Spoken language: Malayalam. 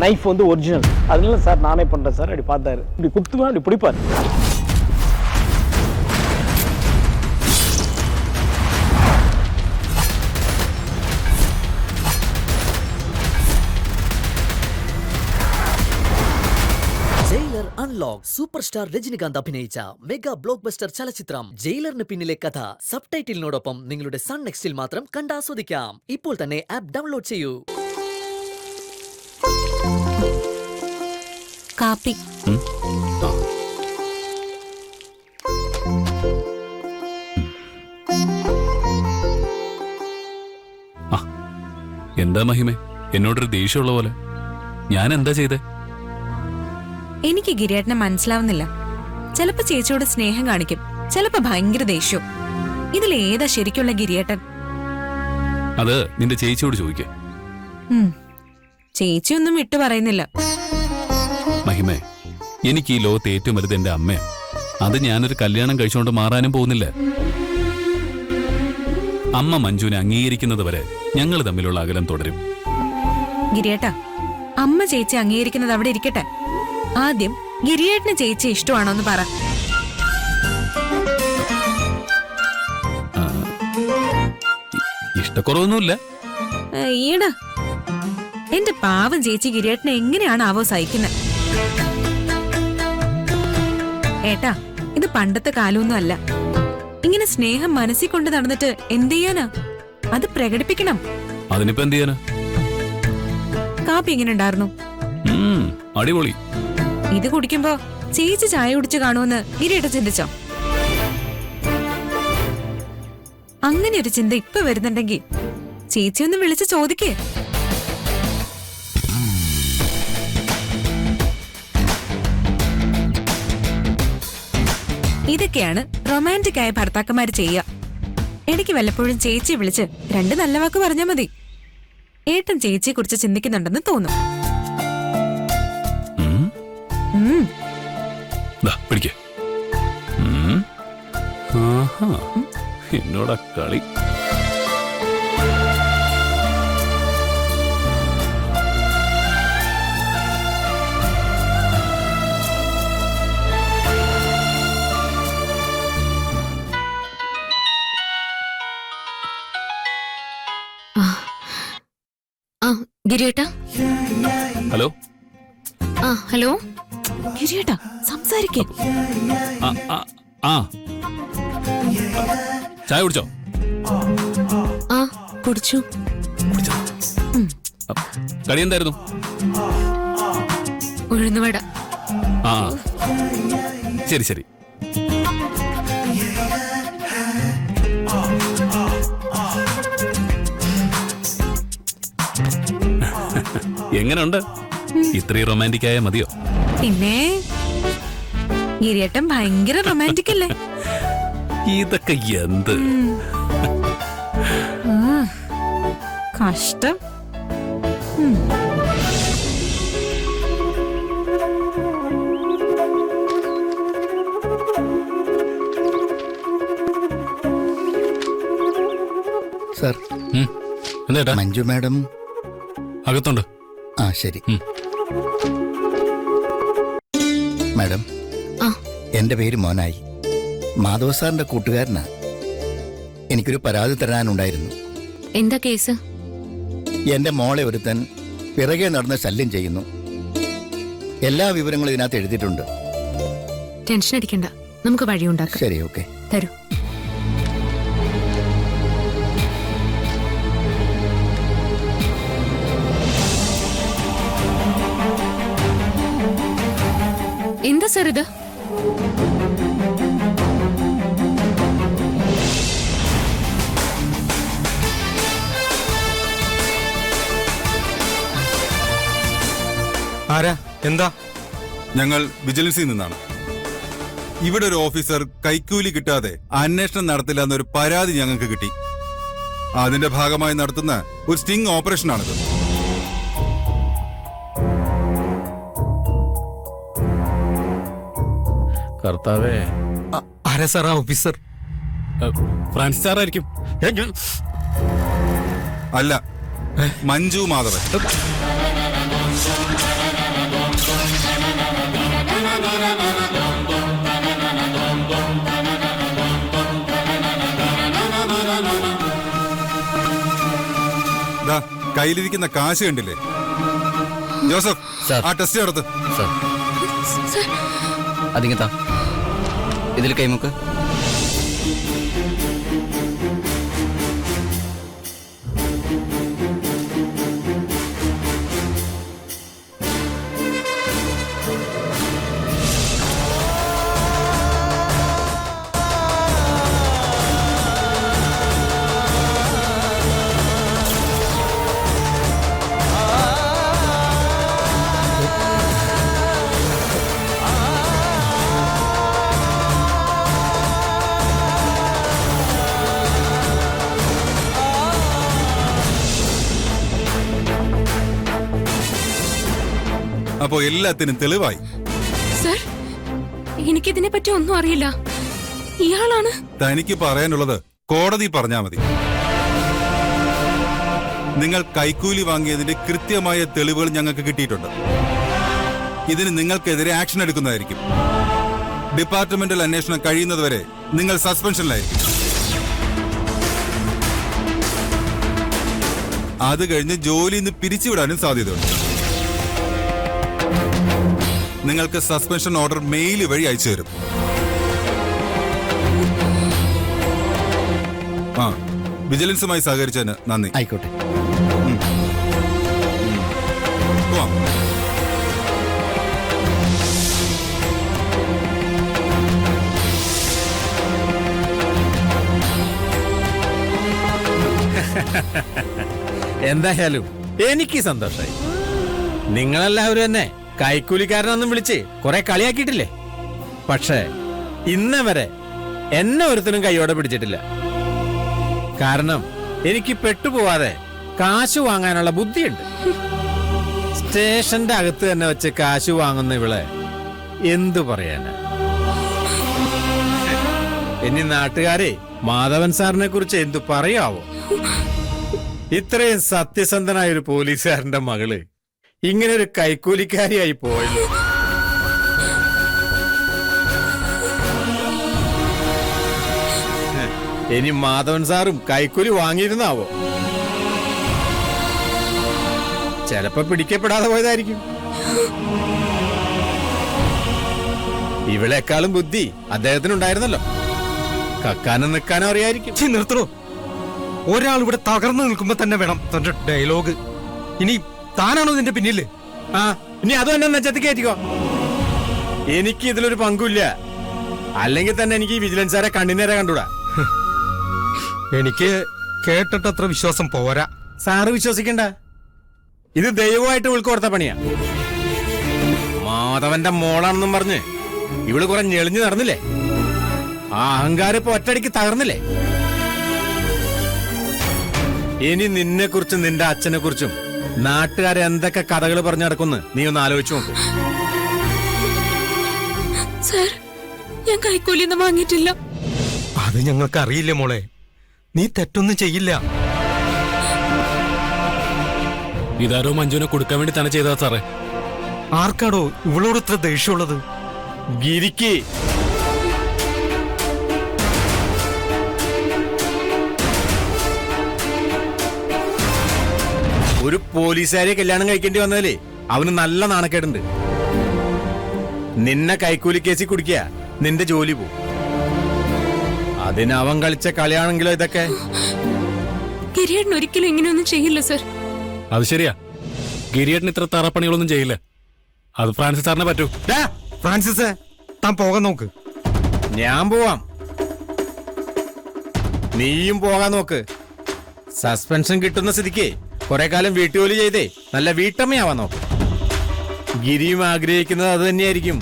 நைஃப் வந்து ஒரிஜினல். அதனால சார் நானே பண்ணுறேன் சார். அப்படி பார்த்தாரு, இப்படி குத்துவேன், அப்படி பிடிப்பார். Jailer unlock super star Rajinikanth അഭിനയിച്ച മെഗാ ബ്ലോക്ക് ബസ്റ്റർ ചലച്ചിത്രം ജയിലറിന് പിന്നിലെ കഥ സബ് ടൈറ്റിലിനോടൊപ്പം നിങ്ങളുടെ സൺ നെക്സ്റ്റിൽ മാത്രം കണ്ടാസ്വദിക്കാം. ഇപ്പോൾ തന്നെ ആപ്പ് ഡൗൺലോഡ് ചെയ്യൂ. കാപ്പി. എന്താ മഹിമേ, എന്നോടൊരു ദേഷ്യമുള്ള പോലെ? ഞാൻ എന്താ ചെയ്തേ? എനിക്ക് ഗിരിയേട്ടനെ മനസ്സിലാവുന്നില്ല. ചിലപ്പോ ചേച്ചിയോട് സ്നേഹം കാണിക്കും, ചിലപ്പോ ഭയങ്കര ദേഷ്യവും. ഇതിലേതാ ശരിക്കുള്ള ഗിരിയേട്ടൻ? അത് നിന്റെ ചേച്ചിയോട് ചോദിക്കേ. ചേച്ചിയൊന്നും വിട്ടു പറയുന്നില്ല. മഹിമേ, എനിക്ക് ഈ ലോകത്ത് ഏറ്റവും വലുത് എന്റെ അമ്മയാണ്. അത് ഞാനൊരു കല്യാണം കഴിച്ചുകൊണ്ട് മാറാനും പോകുന്നില്ല. അമ്മ മഞ്ജുവിനെ അംഗീകരിക്കുന്നത് വരെ ഞങ്ങൾ തമ്മിലുള്ള അകലം തുടരും. ഗിരിയേട്ടാ, അമ്മ ചേച്ചി അംഗീകരിക്കുന്നത് അവിടെ ഇരിക്കട്ടെ. ആദ്യം ഗിരിയേട്ടന് ചേച്ചി ഇഷ്ടമാണോ എന്ന് പറ. ഇഷ്ടക്കുറവൊന്നുമില്ല. ഈടാ, എന്റെ പാവം ചേച്ചി ഗിരിയേട്ടനെ എങ്ങനെയാണാവോ സഹിക്കുന്നത്? ഏട്ടാ, ഇത് പണ്ടത്തെ കാലമൊന്നും അല്ല. ഇങ്ങനെ സ്നേഹം മനസ്സിൽ കൊണ്ട് നടന്നിട്ട് എന്ത് ചെയ്യാനാ? അത് പ്രകടിപ്പിക്കണം. അതിനിപ്പോ എന്ത് ചെയ്യാനാ? കാപ്പി എങ്ങനെ ഉണ്ടായിരുന്നു? അടിപൊളി. ഇത് കുടിക്കുമ്പോ ചേച്ചി ചായ കുടിച്ച് കാണുമെന്ന് ഗിരിയേട്ട ചിന്തിച്ചോ? അങ്ങനെ ഒരു ചിന്ത ഇപ്പൊ വരുന്നുണ്ടെങ്കിൽ ചേച്ചി ഒന്ന് വിളിച്ച് ചോദിക്കേ. ഇതൊക്കെയാണ് റൊമാൻറ്റിക് ആയ ഭർത്താക്കന്മാര് ചെയ്യുക. ഇടയ്ക്ക് വല്ലപ്പോഴും ചേച്ചിയെ വിളിച്ച് രണ്ട് നല്ല വാക്ക് പറഞ്ഞാൽ മതി. ഏട്ടൻ ചേച്ചിയെ കുറിച്ച് ചിന്തിക്കുന്നുണ്ടെന്ന് തോന്നും. എന്നോടാ കളി. ഗിരിയേട്ടാ. ഹലോ. ഹലോ ഗിരിയേട്ടാ, സംസാരിക്കേ. ചായ കുടിച്ചോ? കുടിച്ചു. കടി എന്തായിരുന്നു? ഉഴുന്നുവട. ശരി ശരി. എങ്ങനെയുണ്ട്? ഇത്രയും റൊമാൻറ്റിക് ആയ മതിയോ? പിന്നെ ഗിരിയേട്ടൻ ഭയങ്കര റൊമാൻറ്റിക് അല്ലേ? ഇതൊക്കെ എന്ത് കഷ്ടം. സർ, എന്താ? മഞ്ജു മാഡം അകത്തുണ്ട്. ശരി. മാഡം, എന്റെ പേര് മോനായി. മാധവ സാറിന്റെ കൂട്ടുകാരനാ. എനിക്കൊരു പരാതി തരാനുണ്ടായിരുന്നു. എന്താ കേസ്? എന്റെ മോളെ ഒരുത്തൻ പിറകെ നടന്ന് ശല്യം ചെയ്യുന്നു. എല്ലാ വിവരങ്ങളും ഇതിനകത്ത് എഴുതിയിട്ടുണ്ട്. ടെൻഷൻ അടിക്കണ്ട, നമുക്ക് വഴിയുണ്ടാക്കാം. ശരി, ഓക്കെ. തരൂ. എന്താ സാർ ഇത്? ആരാ? എന്താ? ഞങ്ങൾ വിജിലൻസിൽ നിന്നാണ്. ഇവിടെ ഒരു ഓഫീസർ കൈക്കൂലി കിട്ടാതെ അന്വേഷണം നടത്തില്ല എന്നൊരു പരാതി ഞങ്ങൾക്ക് കിട്ടി. അതിന്റെ ഭാഗമായി നടത്തുന്ന ഒരു സ്റ്റിംഗ് ഓപ്പറേഷനാണിത്. കർത്താവേ. ആരാ സാർ ആ ഓഫീസർ? ഫ്രാൻസിസ് സാറായിരിക്കും. അല്ല, മഞ്ജു മാധവൻ. ദാ, കയ്യിലിരിക്കുന്ന കാശ് കണ്ടില്ലേ ജോസഫ്? സാർ. ആ ടെസ്റ്റ് നടത്ത്. സർ അതിങ്ങത്താ ഇതിൽ കൈമുക്ക്. അപ്പോ എല്ലാത്തിനും തെളിവായി. സർ, എനിക്കിതിനെ പറ്റി ഒന്നും അറിയില്ല. ഇയാളാണ്. തനിക്ക് പറയാനുള്ളത് കോടതി പറഞ്ഞാ മതി. നിങ്ങൾ കൈക്കൂലി വാങ്ങിയതിന്റെ കൃത്യമായ തെളിവുകൾ ഞങ്ങൾക്ക് കിട്ടിയിട്ടുണ്ട്. ഇതിന് നിങ്ങൾക്കെതിരെ ആക്ഷൻ എടുക്കുന്നതായിരിക്കും. ഡിപ്പാർട്ട്മെന്റൽ അന്വേഷണം കഴിയുന്നതുവരെ നിങ്ങൾ സസ്പെൻഷനിലായിരിക്കും. അത് കഴിഞ്ഞ് ജോലിയിൽ നിന്ന് പിരിച്ചുവിടാനും സാധ്യതയുണ്ട്. നിങ്ങൾക്ക് സസ്പെൻഷൻ ഓർഡർ മെയിൽ വഴി അയച്ചു തരും. ആ, വിജിലൻസുമായി സഹകരിച്ചതിന് നന്ദി. ആയിക്കോട്ടെ. പോവാം. എന്തായാലും എനിക്ക് സന്തോഷായി. നിങ്ങളെല്ലാവരും എന്നെ കൈക്കൂലിക്കാരനൊന്നും വിളിച്ച് കുറെ കളിയാക്കിയിട്ടില്ലേ? പക്ഷേ ഇന്ന് വരെ എന്നെ ഒരുത്തനും കൈയോടെ പിടിച്ചിട്ടില്ല. കാരണം എനിക്ക് പെട്ടുപോവാതെ കാശ് വാങ്ങാനുള്ള ബുദ്ധിയുണ്ട്. സ്റ്റേഷന്റെ അകത്ത് തന്നെ വെച്ച് കാശ് വാങ്ങുന്ന ഇവളെ എന്തു പറയാനാ? ഇനി നാട്ടുകാരെ മാധവൻ സാറിനെ കുറിച്ച് എന്തു പറയാവോ? ഇത്രയും സത്യസന്ധനായ ഒരു പോലീസുകാരന്റെ മകള് ഇങ്ങനെ ഒരു കൈക്കൂലിക്കാരിയായി പോയല്ലോ. ഇനി മാധവൻ സാറും കൈക്കൂലി വാങ്ങിയിരുന്നാവോ? ചിലപ്പോ പിടിക്കപ്പെടാതെ പോയതായിരിക്കും. ഇവളെക്കാളും ബുദ്ധി അദ്ദേഹത്തിനുണ്ടായിരുന്നല്ലോ. കക്കാനും നിൽക്കാനും അറിയായിരിക്കും. നിർത്തണോ? ഒരാൾ ഇവിടെ തകർന്നു നിൽക്കുമ്പോ തന്നെ വേണം തന്റെ ഡയലോഗ്. ഇനി താനാണോ ഇതിന്റെ പിന്നില്? ആ, ഇനി അതും എന്നെ നെച്ചത്തി കയറ്റിക്കോ. എനിക്ക് ഇതിലൊരു പങ്കുമില്ല. അല്ലെങ്കിൽ തന്നെ എനിക്ക് ഈ വിജിലൻസുകാരെ കണ്ണിനേരെ കണ്ടൂടാ. എനിക്ക് കേട്ടിട്ടത്ര വിശ്വാസം പോരാ. സാറ് വിശ്വസിക്കണ്ട. ഇത് ദൈവമായിട്ട് ഇവൾക്ക് കൊടുത്ത പണിയാ. മാധവന്റെ മോളാണെന്നും പറഞ്ഞ് ഇവള് കുറെ ഞെളിഞ്ഞു നടന്നില്ലേ? ആ അഹങ്കാരം ഇപ്പൊ ഒറ്റയടിക്ക് തകർന്നില്ലേ? ഇനി നിന്നെ കുറിച്ചും നിന്റെ അച്ഛനെ കുറിച്ചും നാട്ടുകാരെ എന്തൊക്കെ കഥകൾ പറഞ്ഞു നടക്കുന്നു നീ ഒന്ന് ആലോചിച്ചു നോക്ക്. സർ, ഞാൻ കൈക്കൂലിയൊന്നും വാങ്ങിയിട്ടില്ല. അത് ഞങ്ങൾക്ക് അറിയില്ല മോളെ. നീ തെറ്റൊന്നും ചെയ്യില്ല. ഇതാരോ മഞ്ജുവിനെ കൊടുക്കാൻ വേണ്ടി തന്നെ ചെയ്താ സാറേ. ആർക്കാടോ ഇവളോട് ഇത്ര ദേഷ്യമുള്ളത്? ഗിരിക്ക് ഒരു പോലീസുകാരെ കല്യാണം കഴിക്കേണ്ടി വന്നാലേ അവന് നല്ല നാണക്കേടുണ്ട്. നിന്നെ കൈക്കൂലി കേസിൽ കുടിക്കുക, നിന്റെ ജോലി പോവും. അതിന് അവൻ കളിച്ച കളിയാണെങ്കിലോ ഇതൊക്കെ. ഗിരിയേട്ടൻ ഒരിക്കലും ഇങ്ങനെയൊന്നും ചെയ്യില്ല സർ. അത് ശരിയാ, ഗിരിയേട്ടൻ ഇത്ര തറപ്പണികളൊന്നും ചെയ്യില്ല. അത് ഫ്രാൻസിസ് സാറിനെ പറ്റൂ. ഫ്രാൻസിസ്, താൻ പോകാൻ നോക്ക്. ഞാൻ പോവാം, നീയും പോകാൻ നോക്ക്. സസ്പെൻഷൻ കിട്ടുന്ന സ്ഥിതിക്ക് കുറെ കാലം വീട്ടുജോലി ചെയ്തേ നല്ല വീട്ടമ്മയാവാൻ നോക്ക്. ഗിരിയും ആഗ്രഹിക്കുന്നത് അത് തന്നെയായിരിക്കും.